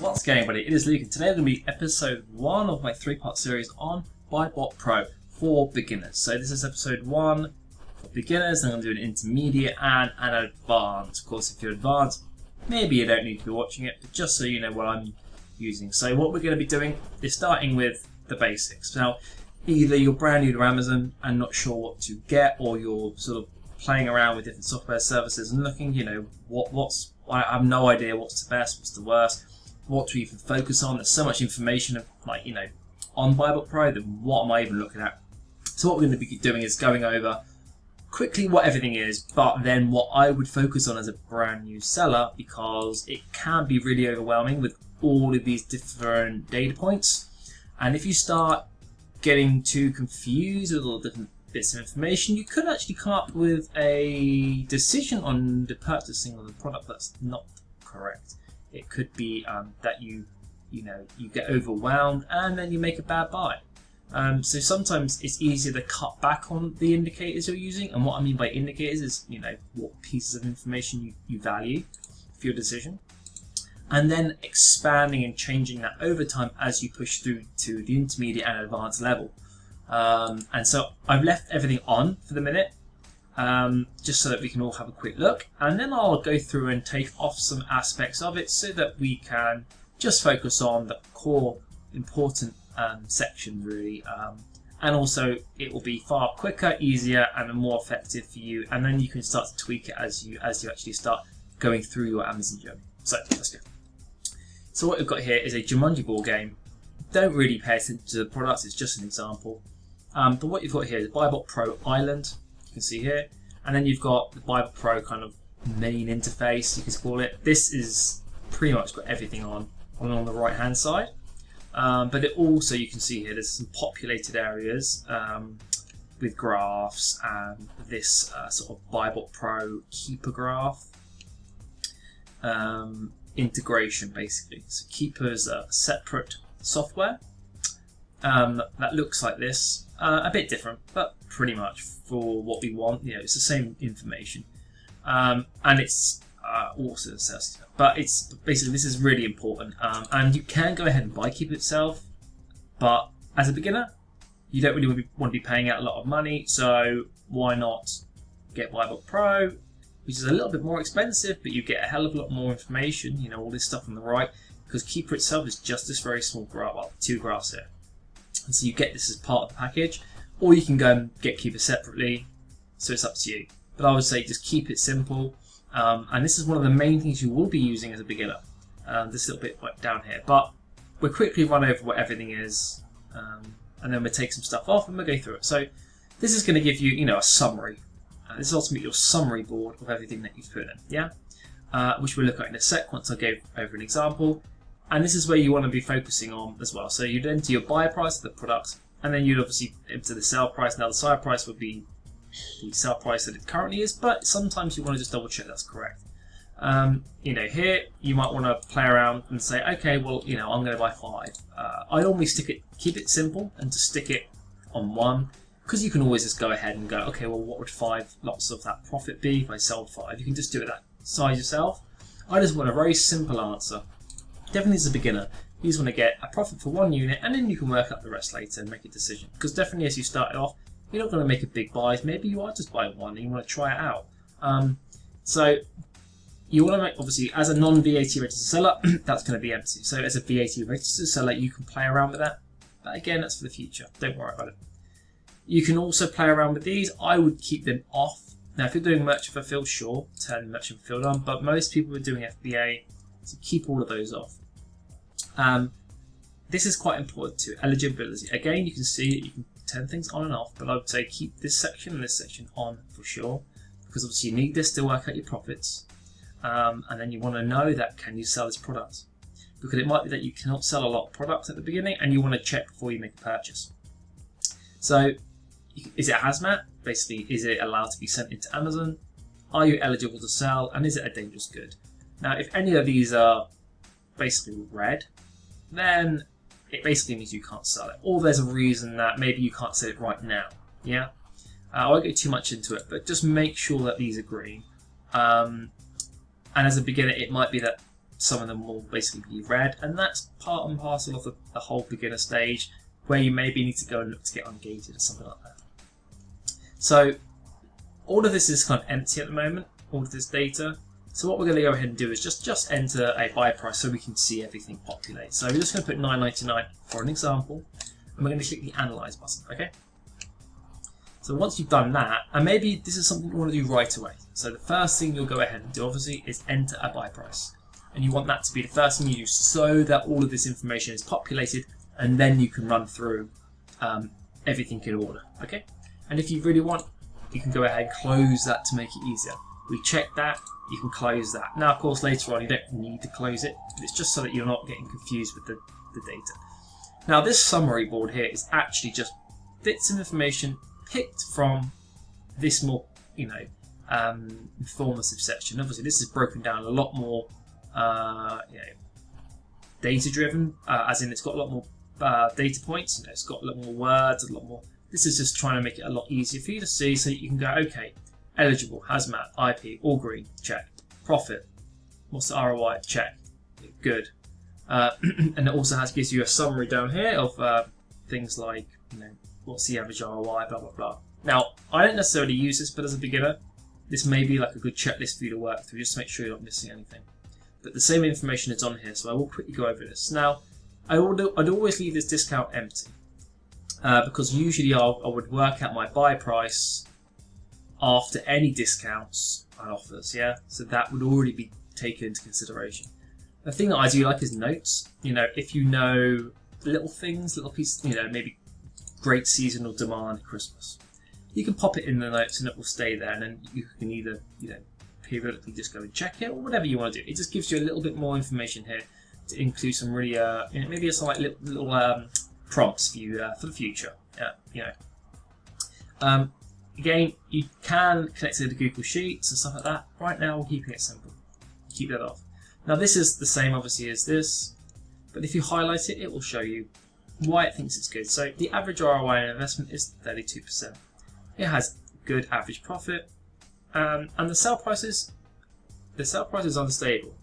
What's going on, buddy? It is Luke, and today is going to be episode 1 of my 3-part series on BuyBotPro for beginners. So this is episode 1 for beginners, and I'm going to do an intermediate and an advanced. Of course, if you're advanced, maybe you don't need to be watching it, but just so you know what I'm using. So what we're going to be doing is starting with the basics. Now, either you're brand new to Amazon and not sure what to get, or you're sort of playing around with different software services and looking, I have no idea what's the best, what's the worst, what to even focus on. There's so much information on BuyBotPro, then what am I even looking at? So what we're going to be doing is going over quickly what everything is, but then what I would focus on as a brand new seller, because it can be really overwhelming with all of these different data points. And if you start getting too confused with all the different bits of information, you could actually come up with a decision on the purchasing of the product that's not correct. It could be that you get overwhelmed and then you make a bad buy. So sometimes it's easier to cut back on the indicators you're using, and what I mean by indicators is what pieces of information you value for your decision, and then expanding and changing that over time as you push through to the intermediate and advanced level. And so I've left everything on for the minute, just so that we can all have a quick look, and then I'll go through and take off some aspects of it so that we can just focus on the core important sections really, and also it will be far quicker, easier and more effective for you, and then you can start to tweak it as you actually start going through your Amazon journey. So let's go. So what we've got here is a Jumanji board game. Don't really pay attention to the products, it's just an example. But what you've got here is BuyBotPro Island, you can see here, and then you've got the BuyBotPro kind of main interface, you can call it. This is pretty much got everything on the right hand side. But it also, you can see here, there's some populated areas with graphs and this sort of BuyBotPro Keepa graph integration basically. So Keepa is a separate software that looks like this, a bit different, but pretty much for what we want. It's the same information, and it's also the sales. But it's basically, this is really important, and you can go ahead and buy Keepa itself, but as a beginner, you don't really want to be paying out a lot of money. So why not get BuyBotPro, which is a little bit more expensive, but you get a hell of a lot more information. All this stuff on the right. Because Keepa itself is just this very small graph, well, 2 graphs here. And so you get this as part of the package, or you can go and get Keepa separately, so it's up to you. But I would say just keep it simple, and this is one of the main things you will be using as a beginner, this little bit down here. But we'll quickly run over what everything is, and then we'll take some stuff off and we'll go through it. So this is going to give you, a summary. This is ultimately your summary board of everything that you've put in, yeah? Which we'll look at in a sec once I go over an example. And this is where you want to be focusing on as well. So you'd enter your buy price of the product, and then you'd obviously enter the sell price. Now the sell price would be the sell price that it currently is, but sometimes you want to just double check that's correct. Here you might want to play around and say, okay, well, I'm going to buy 5. I normally keep it simple and to stick it on 1, because you can always just go ahead and go, okay, well, what would 5 lots of that profit be if I sold 5? You can just do it that size yourself. I just want a very simple answer. Definitely as a beginner, you just want to get a profit for 1 unit, and then you can work up the rest later and make a decision. Because definitely as you start it off, you're not going to make a big buy. Maybe you are just buying 1 and you want to try it out. So you want to make, obviously, as a non-VAT registered seller, that's going to be empty. So as a VAT registered seller, you can play around with that. But again, that's for the future. Don't worry about it. You can also play around with these. I would keep them off. Now, if you're doing merchant fulfilled, sure, turn merchant fulfilled on. But most people are doing FBA, so keep all of those off. This is quite important too. Eligibility. Again, you can see you can turn things on and off, but I would say keep this section and this section on for sure, because obviously you need this to work out your profits, and then you want to know that can you sell this product, because it might be that you cannot sell a lot of products at the beginning, and you want to check before you make a purchase. So, is it hazmat? Basically, is it allowed to be sent into Amazon? Are you eligible to sell? And is it a dangerous good? Now, if any of these are basically red, then it basically means you can't sell it. Or there's a reason that maybe you can't sell it right now. Yeah? I won't go too much into it, but just make sure that these are green. And as a beginner, it might be that some of them will basically be red, and that's part and parcel of the whole beginner stage, where you maybe need to go and look to get ungated or something like that. So all of this is kind of empty at the moment, all of this data. So what we're going to go ahead and do is just enter a buy price so we can see everything populate. So we're just going to put $9.99 for an example, and we're going to click the Analyze button, okay? So once you've done that, and maybe this is something you want to do right away. So the first thing you'll go ahead and do, obviously, is enter a buy price. And you want that to be the first thing you do so that all of this information is populated, and then you can run through everything in order, okay? And if you really want, you can go ahead and close that to make it easier. We check that, you can close that. Now, of course, later on, you don't need to close it. It's just so that you're not getting confused with the data. Now, this summary board here is actually just bits of information picked from this more, informative section. Obviously, this is broken down a lot more, data-driven, as in it's got a lot more data points. It's got a lot more words, a lot more. This is just trying to make it a lot easier for you to see, so you can go, okay, eligible, hazmat, IP, all green, check. Profit, what's the ROI? Check. Good. And it also gives you a summary down here of things like, what's the average ROI, blah, blah, blah. Now, I don't necessarily use this, but as a beginner, this may be like a good checklist for you to work through, just to make sure you're not missing anything. But the same information is on here, so I will quickly go over this. Now, I'd always leave this discount empty, because usually I would work out my buy price after any discounts and offers, yeah? So that would already be taken into consideration. The thing that I do like is notes. If you know little things, little pieces, maybe great seasonal demand at Christmas, you can pop it in the notes and it will stay there, and then you can either, periodically just go and check it or whatever you want to do. It just gives you a little bit more information here to include some really, maybe some like little prompts for you for the future. Again, you can connect it to Google Sheets and stuff like that. Right now, we're keeping it simple. Keep that off. Now, this is the same, obviously, as this, but if you highlight it, it will show you why it thinks it's good. So the average ROI on investment is 32%. It has good average profit, and the sell price is unstable,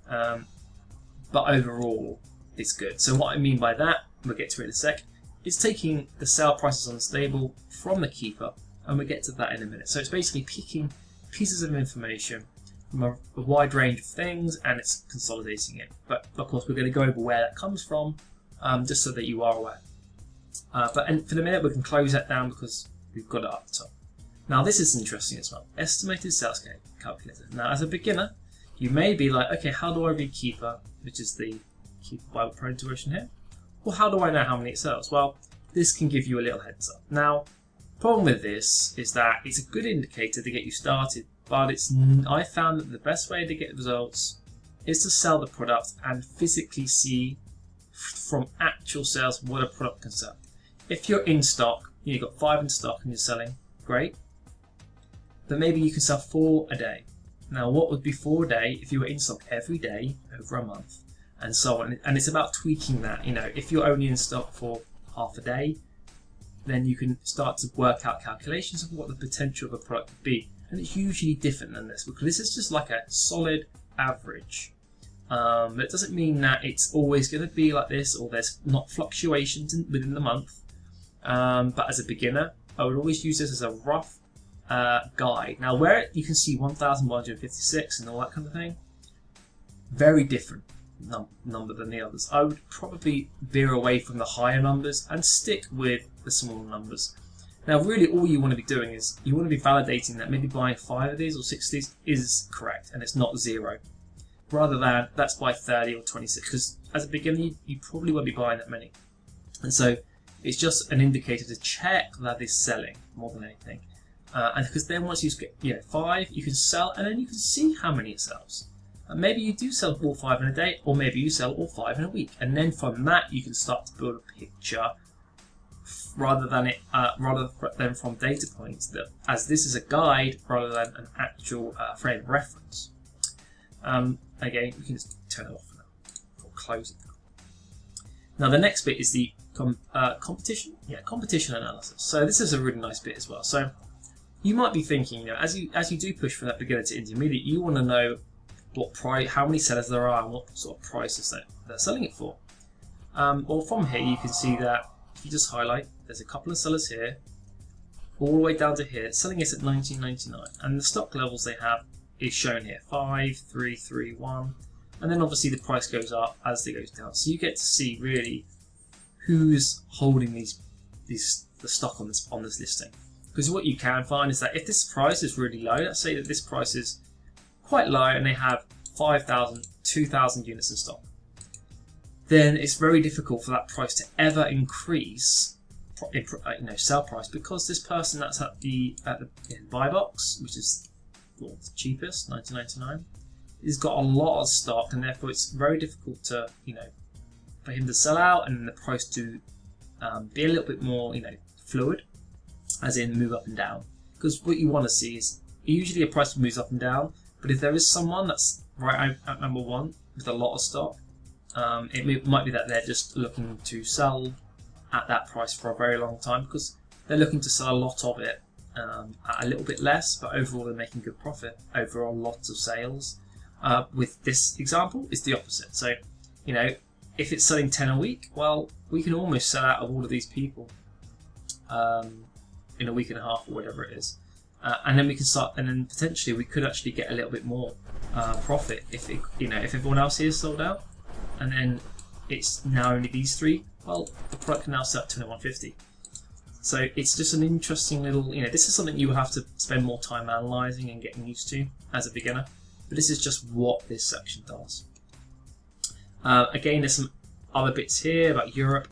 but overall, it's good. So what I mean by that, we'll get to it in a sec, it's taking the sale prices unstable from the Keepa, and we'll get to that in a minute. So it's basically picking pieces of information from a wide range of things, and it's consolidating it. But of course, we're going to go over where that comes from, just so that you are aware. But for the minute, we can close that down because we've got it up the top. Now, this is interesting as well. Estimated sales calculator. Now, as a beginner, you may be like, okay, how do I read Keepa, which is the Keepa BuyBotPro integration here? Well, how do I know how many it sells? Well, this can give you a little heads up. Now, problem with this is that it's a good indicator to get you started, but I found that the best way to get results is to sell the product and physically see from actual sales what a product can sell. If you're in stock, you've got 5 in stock and you're selling, great. But maybe you can sell 4 a day. Now, what would be 4 a day if you were in stock every day over a month, and so on? And it's about tweaking that. If you're only in stock for half a day, then you can start to work out calculations of what the potential of a product could be. And it's usually different than this, because this is just like a solid average. But it doesn't mean that it's always going to be like this, or there's not fluctuations within the month. But as a beginner, I would always use this as a rough guide. Now, where you can see 1,156 and all that kind of thing, very different number than the others. I would probably veer away from the higher numbers and stick with the smaller numbers. Now, really, all you want to be doing is you want to be validating that maybe buying 5 of these or 6 of these is correct and it's not 0, rather than that's by 30 or 26. Because as a beginner, you probably won't be buying that many, and so it's just an indicator to check that it's selling more than anything. And because then once you get 5, you can sell, and then you can see how many it sells. And maybe you do sell all 5 in a day, or maybe you sell all 5 in a week, and then from that you can start to build a picture rather than from data points. That, as this is a guide rather than an actual frame of reference. Again, we can just turn it off now or close it. Now the next bit is the competition analysis. So this is a really nice bit as well. So you might be thinking, as you do push from that beginner to intermediate, you want to know, what price, how many sellers there are, and what sort of prices they're selling it for. Well, from here you can see that if you just highlight, there's a couple of sellers here, all the way down to here, selling it at $19.99, and the stock levels they have is shown here: 5, 3, 3, 1, and then obviously the price goes up as it goes down. So you get to see really who's holding the stock on this listing. Because what you can find is that if this price is really low, let's say that this price is quite low and they have 5,000, 2,000 units in stock, then it's very difficult for that price to ever increase, sell price, because this person that's at the buy box, which is the cheapest, $19.99, has got a lot of stock, and therefore it's very difficult to, for him to sell out and the price to be a little bit more, fluid, as in move up and down. Because what you want to see is usually a price moves up and down, but if there is someone that's right at number one with a lot of stock, it might be that they're just looking to sell at that price for a very long time, because they're looking to sell a lot of it at a little bit less, but overall they're making good profit over a lot of sales. With this example, it's the opposite. So, if it's selling 10 a week, well, we can almost sell out of all of these people in a week and a half or whatever it is, and then we can start, and then potentially we could actually get a little bit more profit if if everyone else here is sold out, and then it's now only these three. Well, the product can now sell at $21.50. So it's just an interesting little, this is something you will have to spend more time analysing and getting used to as a beginner. But this is just what this section does. Again, there's some other bits here about Europe,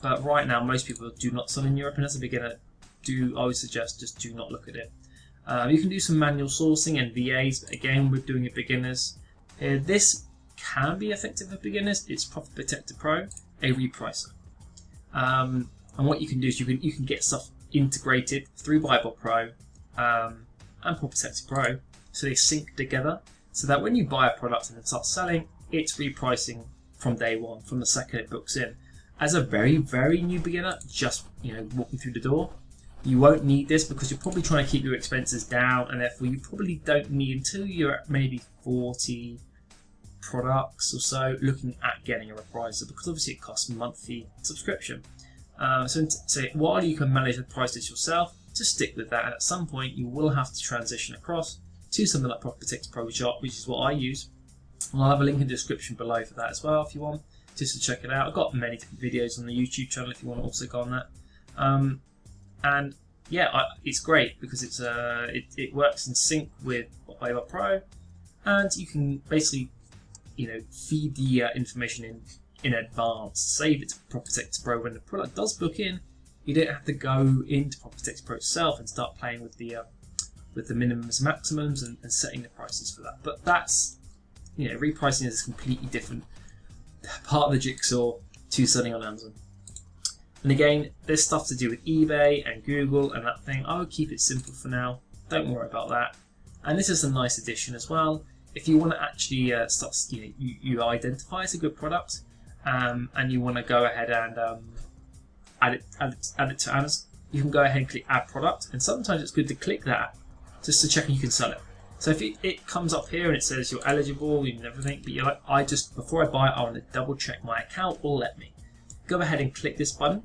but right now most people do not sell in Europe, and as a beginner, I would suggest just do not look at it. You can do some manual sourcing and VAs, but again, we're doing it beginners. This can be effective for beginners. It's Profit Protector Pro, a repricer. And what you can do is you can get stuff integrated through BuyBotPro and Profit Protector Pro, so they sync together, so that when you buy a product and it starts selling, it's repricing from day one, from the second it books in. As a very, very new beginner, just walking through the door, you won't need this because you're probably trying to keep your expenses down, and therefore you probably don't need, until you're at maybe 40 products or so, looking at getting a repricer, because obviously it costs a monthly subscription. So while you can manage the prices yourself, just stick with that, and at some point you will have to transition across to something like Profit Protector Pro, which is what I use. And I'll have a link in the description below for that as well if you want, just to check it out. I've got many different videos on the YouTube channel if you want to also go on that. And yeah, it's great because it works in sync with BuyBotPro, and you can basically feed the information in advance, save it to Profit Protector Pro. When the product does book in, you don't have to go into Profit Protector Pro itself and start playing with the minimums, maximums, and setting the prices for that. But that's repricing is a completely different part of the jigsaw to selling on Amazon. And again, there's stuff to do with eBay and Google and that thing. I would keep it simple for now. Don't worry about that. And this is a nice addition as well. If you want to actually start, you identify as a good product, and you want to go ahead and add it to Amazon, you can go ahead and click Add Product. And sometimes it's good to click that just to check you can sell it. So if it comes up here and it says you're eligible and everything, but you're like, before I buy it, I want to double check my account will let me. Go ahead and click this button,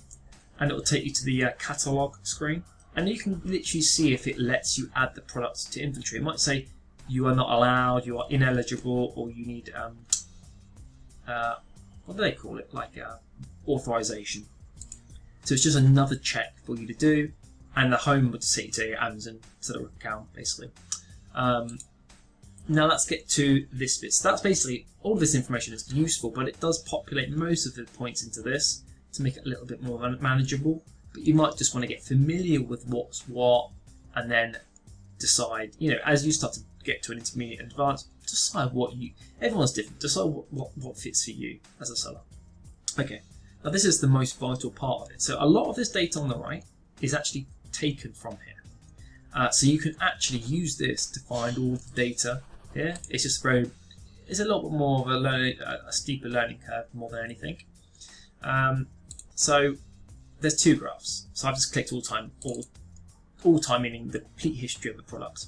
and it will take you to the catalog screen, and you can literally see if it lets you add the products to inventory. It might say you are not allowed, you are ineligible, or you need what do they call it, like authorization. So it's just another check for you to do, and the home would take you to your Amazon seller account basically. Now let's get to this bit. So that's basically all of this information is useful, but it does populate most of the points into this to make it a little bit more manageable. But you might just want to get familiar with what's what, and then decide, as you start to get to an intermediate and advanced, decide everyone's different, decide what fits for you as a seller. Okay, now this is the most vital part of it. So a lot of this data on the right is actually taken from here. So you can actually use this to find all the data here. It's just it's a little bit more of a steeper learning curve more than anything. So there's two graphs. So I've just clicked all time meaning the complete history of the product.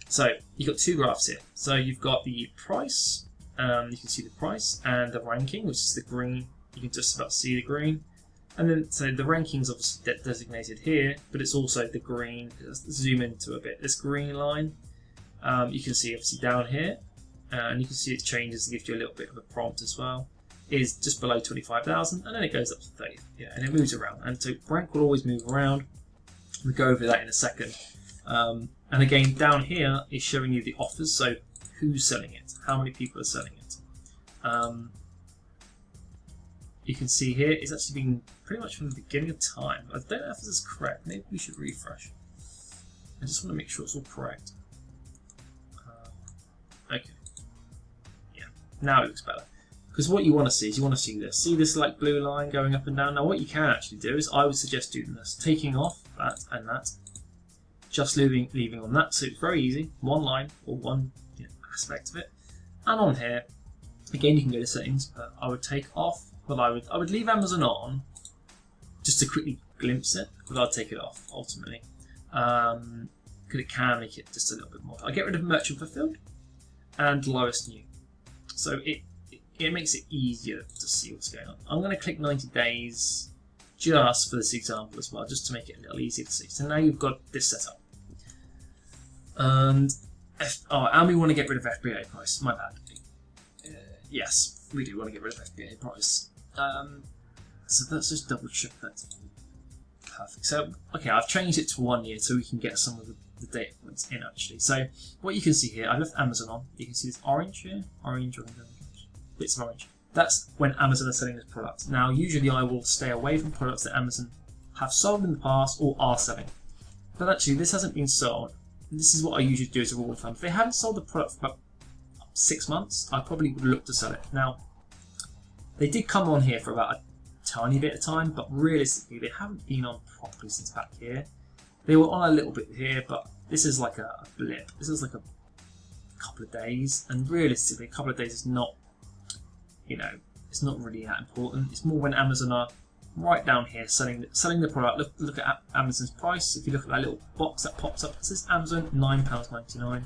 So you've got two graphs here. So you've got the price, you can see the price, and the ranking, which is the green. You can just about see the green. And then, so the ranking is obviously designated here, but it's also the green. Let's zoom into a bit. This green line, you can see obviously down here, and you can see it changes and gives you a little bit of a prompt as well. Is just below 25,000, and then it goes up to 30. Yeah, and it moves around. And so rank will always move around. We'll go over that in a second. And again, down here is showing you the offers. So who's selling it? How many people are selling it? You can see here it's actually been pretty much from the beginning of time. I don't know if this is correct. Maybe we should refresh. I just want to make sure it's all correct. Okay. Yeah, now it looks better. Because what you want to see is you want to see this. See this like blue line going up and down? Now what you can actually do is I would suggest doing this. Taking off that and that. Just leaving on that. So it's very easy. One line or one aspect of it. And on here, again you can go to settings, but I would take off. But I would leave Amazon on just to quickly glimpse it, but I'll take it off ultimately. Because it can make it just a little bit more. I'll get rid of merchant fulfilled and lowest new. So it makes it easier to see what's going on. I'm going to click 90 days just for this example as well, just to make it a little easier to see. So now you've got this set up. And we want to get rid of FBA price. My bad. Yes, we do want to get rid of FBA price. So let's just double check that. Perfect. So, okay, I've changed it to 1 year so we can get some of the data points in actually. So, what you can see here, I left Amazon on. You can see this orange here, orange, bits of orange. That's when Amazon is selling this product. Now, usually I will stay away from products that Amazon have sold in the past or are selling. But actually, this hasn't been sold. This is what I usually do as a rule of thumb. If they haven't sold the product for about 6 months, I probably would look to sell it. Now, they did come on here for about a tiny bit of time, but realistically, they haven't been on properly since back here. They were on a little bit here, but this is like a blip. This is like a couple of days, and realistically, a couple of days is not, it's not really that important. It's more when Amazon are right down here selling the product. Look at Amazon's price. If you look at that little box that pops up, it says Amazon £9.99.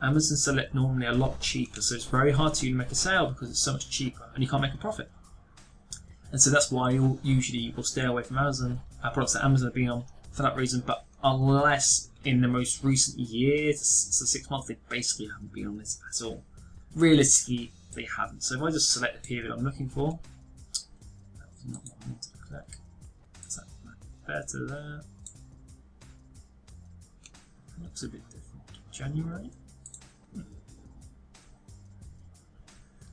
Amazon sell it normally a lot cheaper, so it's very hard to make a sale because it's so much cheaper and you can't make a profit. And so that's why you'll usually stay away from Amazon, products that Amazon have been on for that reason. But unless in the most recent years, so 6 months, they basically haven't been on this at all. Realistically, they haven't. So if I just select the period I'm looking for, that was not what I wanted to click. Is that better there? It looks a bit different. January.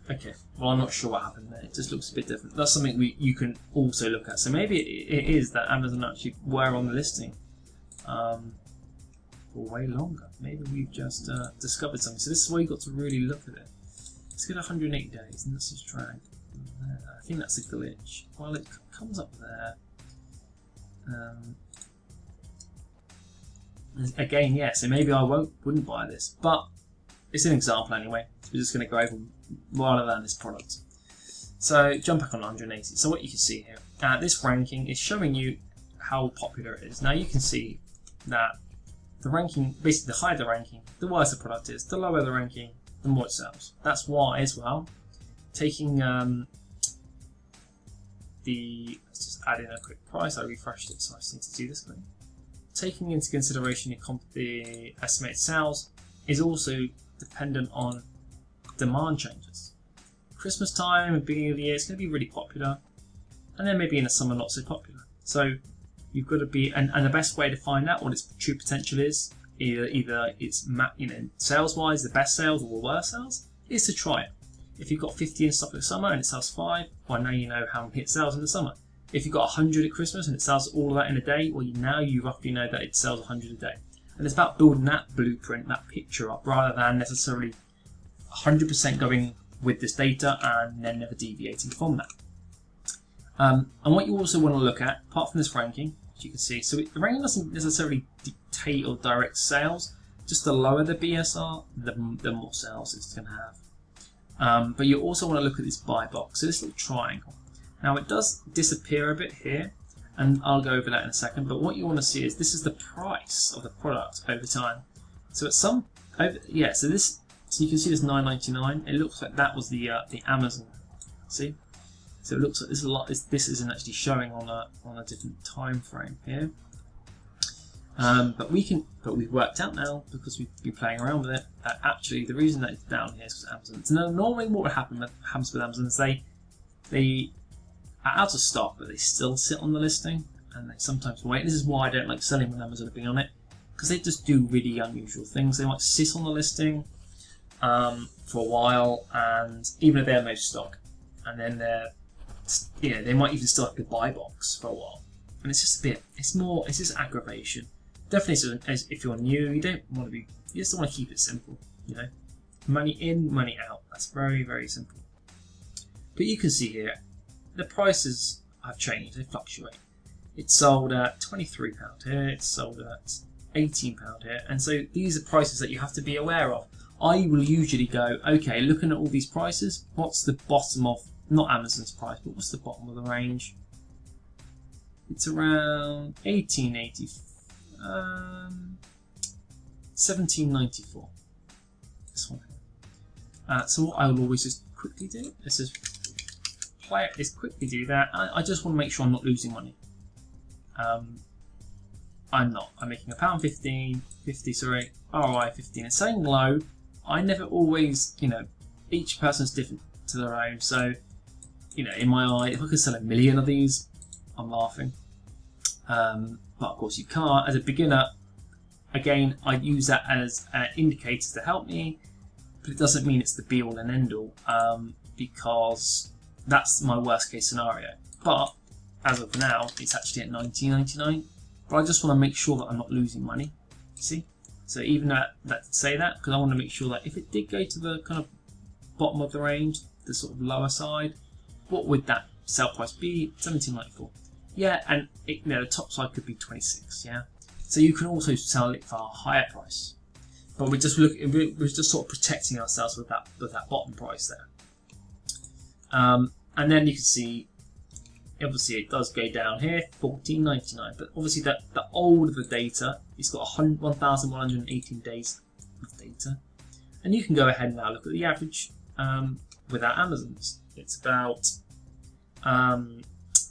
Okay, well I'm not sure what happened there, it just looks a bit different. That's something you can also look at. So maybe it is that Amazon actually were on the listing for way longer. Maybe we've just discovered something. So this is why you've got to really look at it. Let's get 108 days and let's just drag there. I think that's a glitch. Well, it comes up there. Again, yeah, so maybe I wouldn't buy this, but it's an example anyway. So we're just going to go over rather than this product. So jump back on 180. So what you can see here, this ranking is showing you how popular it is. Now you can see that the ranking, basically the higher the ranking, the worse the product is. The lower the ranking, the more it sells. That's why as well, taking let's just add in a quick price. I refreshed it, so I just need to do this thing. Taking into consideration the estimated sales is also dependent on demand changes. Christmas time and beginning of the year, it's going to be really popular, and then maybe in the summer not so popular. So you've got to be, and the best way to find out what its true potential is, either it's sales wise the best sales or the worst sales, is to try it. If you've got 50 in stock in the summer and it sells 5, well now you know how many it sells in the summer. If you've got 100 at Christmas and it sells all of that in a day, well now you roughly know that it sells 100 a day. And it's about building that blueprint, that picture up, rather than necessarily 100% going with this data and then never deviating from that. And what you also want to look at, apart from this ranking, as you can see, so the ranking doesn't necessarily dictate or direct sales. Just the lower the BSR, the more sales it's going to have. But you also want to look at this buy box, so this little triangle. Now it does disappear a bit here, and I'll go over that in a second, but what you want to see is this is the price of the product over time. So at some Yeah, so you can see this 9.99. It looks like that was the Amazon. See, so it looks like this isn't actually showing on a different time frame here. But we've worked out now, because we've been playing around with it. Actually, the reason that it's down here is because Amazon. So normally, what happens with Amazon is they are out of stock, but they still sit on the listing, and they sometimes wait. This is why I don't like selling when Amazon have been on it, because they just do really unusual things. They might sit on the listing for a while, and even if they have no stock, and then they might even still have the buy box for a while, and it's just it's just aggravation. Definitely, if you're new, you just want to keep it simple, money in, money out. That's very, very simple. But you can see here, the prices have changed, they fluctuate. It's sold at £23 here, it's sold at £18 here, and so these are prices that you have to be aware of. I will usually go, okay, looking at all these prices, what's the bottom of, not Amazon's price, but what's the bottom of the range? It's around 1794. This one. So what I will always just quickly do is just quickly do that. I just want to make sure I'm not losing money. I'm not. I'm making £1.50, sorry, ROI 15. It's saying low. I never always, each person's different to their own. So, in my eye, if I could sell 1 million of these, I'm laughing. But of course you can't. As a beginner, again, I use that as indicators to help me, but it doesn't mean it's the be all and end all, because that's my worst case scenario. But as of now, it's actually at $19.99. But I just want to make sure that I'm not losing money. See? So even that say that, because I want to make sure that if it did go to the kind of bottom of the range, the sort of lower side, what would that sell price be? $17.94. Yeah, and the top side could be 26. Yeah, so you can also sell it for a higher price, but we're just sort of protecting ourselves with that bottom price there. And then you can see, obviously it does go down here, $14.99. But obviously the older the data, it's got 1,118 days of data, and you can go ahead and now look at the average without Amazon's. It's about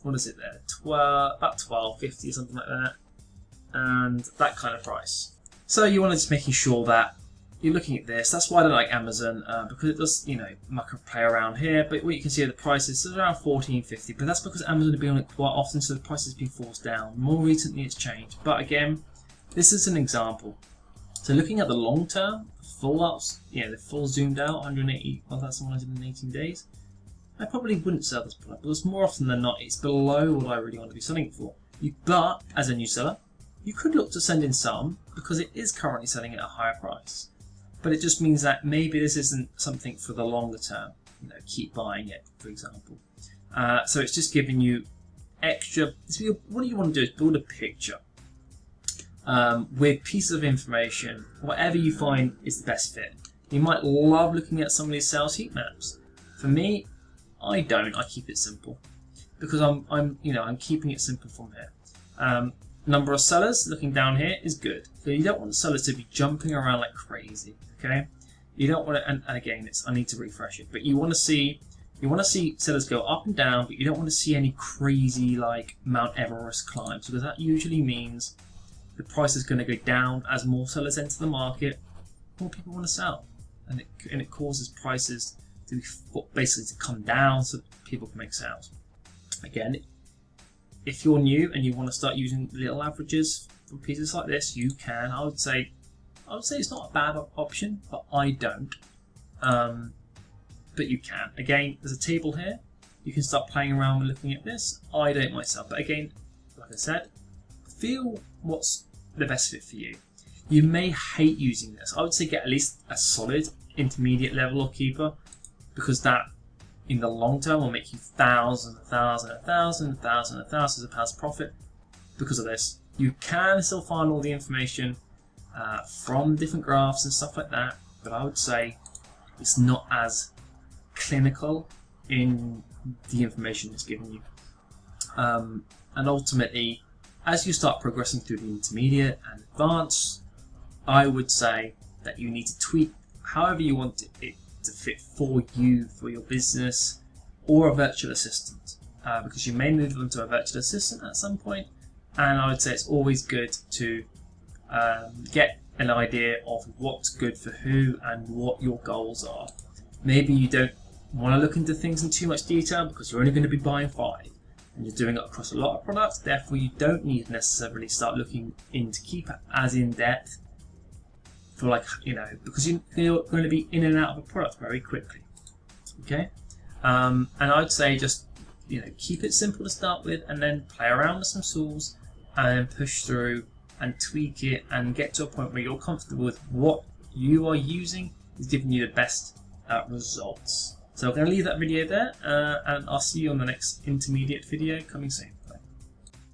what is it there? About $12.50 or something like that, and that kind of price. So you want to just making sure that you're looking at this. That's why I don't like Amazon, because it does, I can play around here. But what you can see are the prices is around $14.50, but that's because Amazon have been on it quite often, so the price has been forced down. More recently, it's changed. But again, this is an example. So looking at the long term, the full zoomed out 1,118 days. I probably wouldn't sell this product, because more often than not, it's below what I really want to be selling it for. But as a new seller, you could look to send in some, because it is currently selling at a higher price. But it just means that maybe this isn't something for the longer term. Keep buying it, for example. So it's just giving you extra. So what you want to do is build a picture with pieces of information, whatever you find is the best fit. You might love looking at some of these sales heat maps. For me, I don't. I keep it simple, because I'm keeping it simple from here. Number of sellers, looking down here, is good. So you don't want sellers to be jumping around like crazy. Okay, you don't want to. And again, I need to refresh it. But you want to see sellers go up and down, but you don't want to see any crazy like Mount Everest climbs, because that usually means the price is going to go down as more sellers enter the market. More people want to sell, and it causes prices to basically to come down so that people can make sales. Again, if you're new and you want to start using little averages for pieces like this, you can. I would say it's not a bad option, but I don't. But you can. Again, there's a table here. You can start playing around with looking at this. I don't myself, but again, like I said, feel what's the best fit for you. You may hate using this. I would say get at least a solid intermediate level of Keepa, because that in the long term will make you thousands of pounds profit because of this. You can still find all the information from different graphs and stuff like that, but I would say it's not as clinical in the information it's given you. And ultimately, as you start progressing through the intermediate and advanced, I would say that you need to tweak however you want it to fit for you, for your business, or a virtual assistant, because you may move on to a virtual assistant at some point, and I would say it's always good to get an idea of what's good for who and what your goals are. Maybe you don't want to look into things in too much detail because you're only going to be buying 5 and you're doing it across a lot of products, therefore you don't need to necessarily start looking into Keepa as in depth for, like, you know, because you're going to be in and out of a product very quickly. Okay, and I'd say just, you know, keep it simple to start with, and then play around with some tools and push through and tweak it and get to a point where you're comfortable with what you are using is giving you the best results. So I'm going to leave that video there, and I'll see you on the next intermediate video coming soon.